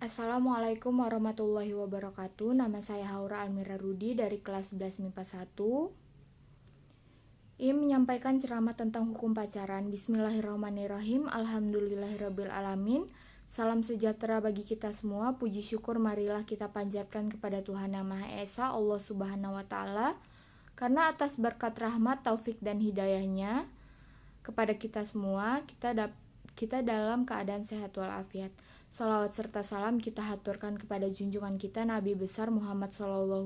Assalamualaikum warahmatullahi wabarakatuh. Nama saya Haura Almira Rudi dari kelas 11 MIPA 1. Ia menyampaikan ceramah tentang hukum pacaran. Bismillahirrahmanirrahim. Alhamdulillahirrabbilalamin. Salam sejahtera bagi kita semua. Puji syukur marilah kita panjatkan kepada Tuhan Yang Maha Esa, Allah Subhanahu wa Ta'ala, karena atas berkat rahmat, taufik dan hidayahnya kepada kita semua, kita dalam keadaan sehat walafiat. Salawat serta salam kita haturkan kepada junjungan kita Nabi besar Muhammad SAW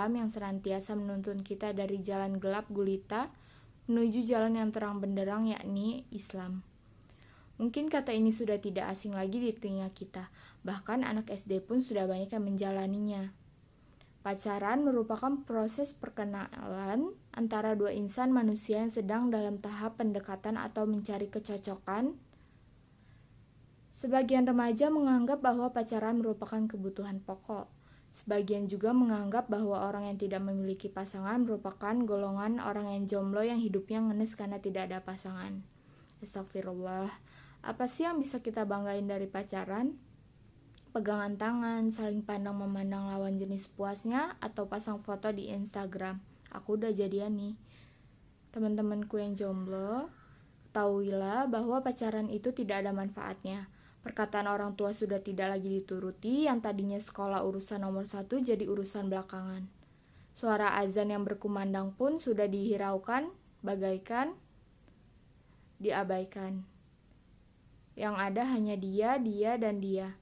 yang senantiasa menuntun kita dari jalan gelap gulita menuju jalan yang terang benderang, yakni Islam. Mungkin kata ini sudah tidak asing lagi di telinga kita, bahkan anak SD pun sudah banyak yang menjalaninya. Pacaran merupakan proses perkenalan antara dua insan manusia yang sedang dalam tahap pendekatan atau mencari kecocokan. Sebagian remaja menganggap bahwa pacaran merupakan kebutuhan pokok. Sebagian juga menganggap bahwa orang yang tidak memiliki pasangan merupakan golongan orang yang jomblo yang hidupnya ngenes karena tidak ada pasangan. Astagfirullah. Apa sih yang bisa kita banggain dari pacaran? Pegangan tangan, saling pandang memandang lawan jenis puasnya, atau pasang foto di Instagram. Aku udah jadian nih. Teman-temanku yang jomblo, ketahuilah bahwa pacaran itu tidak ada manfaatnya. Perkataan orang tua sudah tidak lagi dituruti, yang tadinya sekolah urusan nomor 1 jadi urusan belakangan. Suara azan yang berkumandang pun sudah dihiraukan, bagaikan diabaikan. Yang ada hanya dia, dan dia.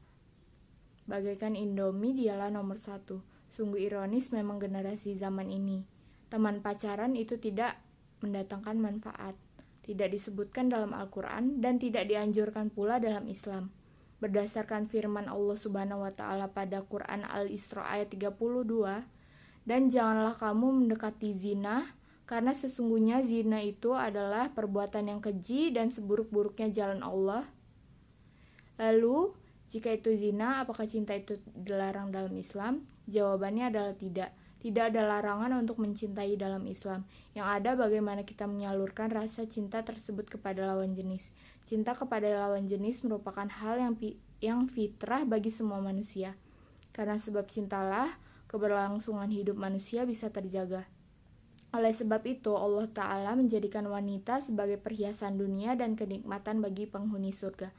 Bagaikan Indomie, dialah nomor 1. Sungguh ironis memang generasi zaman ini. Teman pacaran itu tidak mendatangkan manfaat. Tidak disebutkan dalam Al-Quran dan tidak dianjurkan pula dalam Islam. Berdasarkan firman Allah Subhanahu wa Ta'ala pada Quran Al-Isra ayat 32, dan janganlah kamu mendekati zina, karena sesungguhnya zina itu adalah perbuatan yang keji dan seburuk-buruknya jalan Allah. Lalu, jika itu zina, apakah cinta itu dilarang dalam Islam? Jawabannya adalah tidak. Tidak ada larangan untuk mencintai dalam Islam. Yang ada bagaimana kita menyalurkan rasa cinta tersebut kepada lawan jenis. Cinta kepada lawan jenis merupakan hal yang fitrah bagi semua manusia. Karena sebab cintalah keberlangsungan hidup manusia bisa terjaga. Oleh sebab itu, Allah Ta'ala menjadikan wanita sebagai perhiasan dunia dan kenikmatan bagi penghuni surga.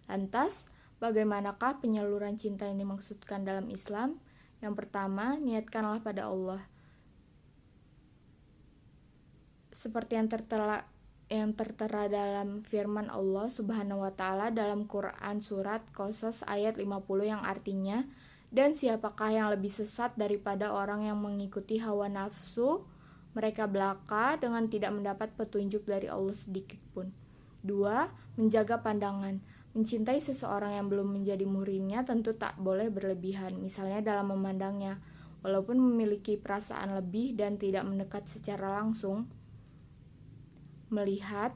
Lantas, bagaimanakah penyaluran cinta yang dimaksudkan dalam Islam? Yang pertama, niatkanlah pada Allah. Seperti yang tertera dalam firman Allah Subhanahu wa Ta'ala dalam Quran surat Qasas ayat 50 yang artinya, dan siapakah yang lebih sesat daripada orang yang mengikuti hawa nafsu mereka belaka dengan tidak mendapat petunjuk dari Allah sedikit pun. 2. Menjaga pandangan. Mencintai seseorang yang belum menjadi muhrimnya tentu tak boleh berlebihan, misalnya dalam memandangnya. Walaupun memiliki perasaan lebih dan tidak mendekat secara langsung, melihat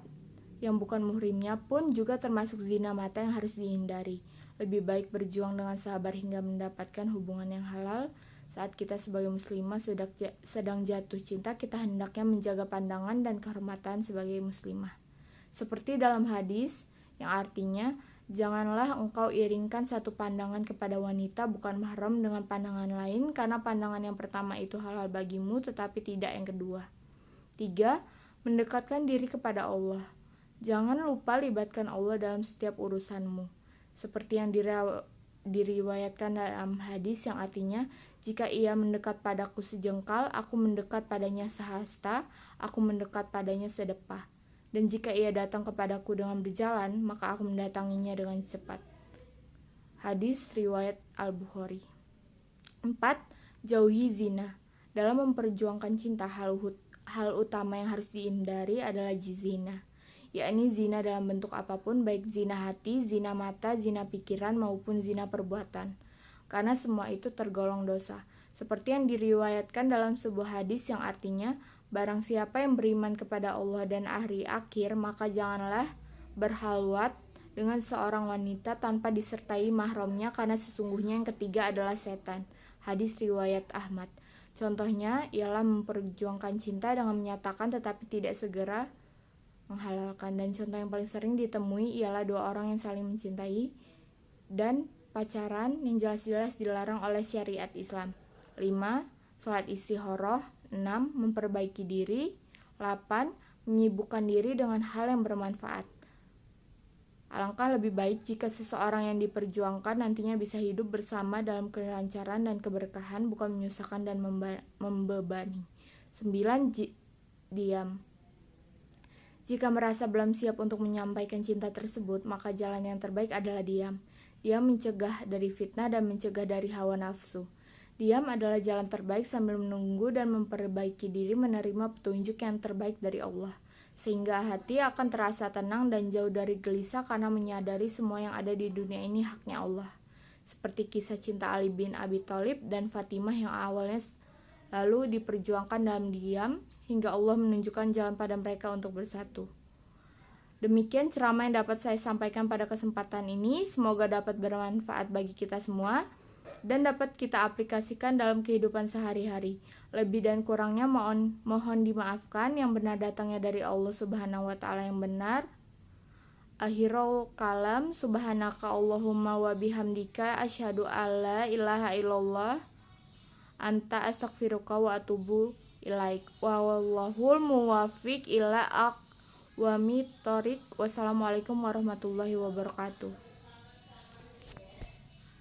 yang bukan muhrimnya pun juga termasuk zina mata yang harus dihindari. Lebih baik berjuang dengan sabar hingga mendapatkan hubungan yang halal. Saat kita sebagai muslimah sedang jatuh cinta, kita hendaknya menjaga pandangan dan kehormatan sebagai muslimah. Seperti dalam hadis, yang artinya, janganlah engkau iringkan satu pandangan kepada wanita bukan mahram dengan pandangan lain, karena pandangan yang pertama itu halal bagimu, tetapi tidak yang kedua. 3. Mendekatkan diri kepada Allah. Jangan lupa libatkan Allah dalam setiap urusanmu. Seperti yang diriwayatkan dalam hadis yang artinya, jika ia mendekat padaku sejengkal, aku mendekat padanya sehasta, aku mendekat padanya sedepah. Dan jika ia datang kepadaku dengan berjalan, maka aku mendatanginya dengan cepat. Hadis riwayat Al-Bukhari. 4. Jauhi zina. Dalam memperjuangkan cinta, hal utama yang harus dihindari adalah zina, yakni zina dalam bentuk apapun, baik zina hati, zina mata, zina pikiran, maupun zina perbuatan. Karena semua itu tergolong dosa. Seperti yang diriwayatkan dalam sebuah hadis yang artinya, barang siapa yang beriman kepada Allah dan hari akhir, maka janganlah berhalwat dengan seorang wanita tanpa disertai mahramnya, karena sesungguhnya yang ketiga adalah setan. Hadis riwayat Ahmad. Contohnya ialah memperjuangkan cinta dengan menyatakan tetapi tidak segera menghalalkan. Dan contoh yang paling sering ditemui ialah dua orang yang saling mencintai dan pacaran yang jelas-jelas dilarang oleh syariat Islam. 5. Sholat istikharah. 6. Memperbaiki diri. 8. Menyibukkan diri dengan hal yang bermanfaat. Alangkah lebih baik jika seseorang yang diperjuangkan nantinya bisa hidup bersama dalam kelancaran dan keberkahan, bukan menyusahkan dan membebani. 9. Diam. Jika merasa belum siap untuk menyampaikan cinta tersebut, maka jalan yang terbaik adalah diam. Diam mencegah dari fitnah dan mencegah dari hawa nafsu. Diam adalah jalan terbaik sambil menunggu dan memperbaiki diri menerima petunjuk yang terbaik dari Allah. Sehingga hati akan terasa tenang dan jauh dari gelisah karena menyadari semua yang ada di dunia ini haknya Allah. Seperti kisah cinta Ali bin Abi Thalib dan Fatimah yang awalnya lalu diperjuangkan dalam diam hingga Allah menunjukkan jalan pada mereka untuk bersatu. Demikian ceramah yang dapat saya sampaikan pada kesempatan ini. Semoga dapat bermanfaat bagi kita semua dan dapat kita aplikasikan dalam kehidupan sehari-hari. Lebih dan kurangnya mohon dimaafkan. Yang benar datangnya dari Allah Subhanahu wa taala yang benar. Akhirul kalam, subhanaka Allahumma wa bihamdika asyhadu alla ilaha illallah anta astaghfiruka wa atubu ilaik. Wa wallahul muwaffiq ila aqwamit thoriq. Wassalamualaikum warahmatullahi wabarakatuh.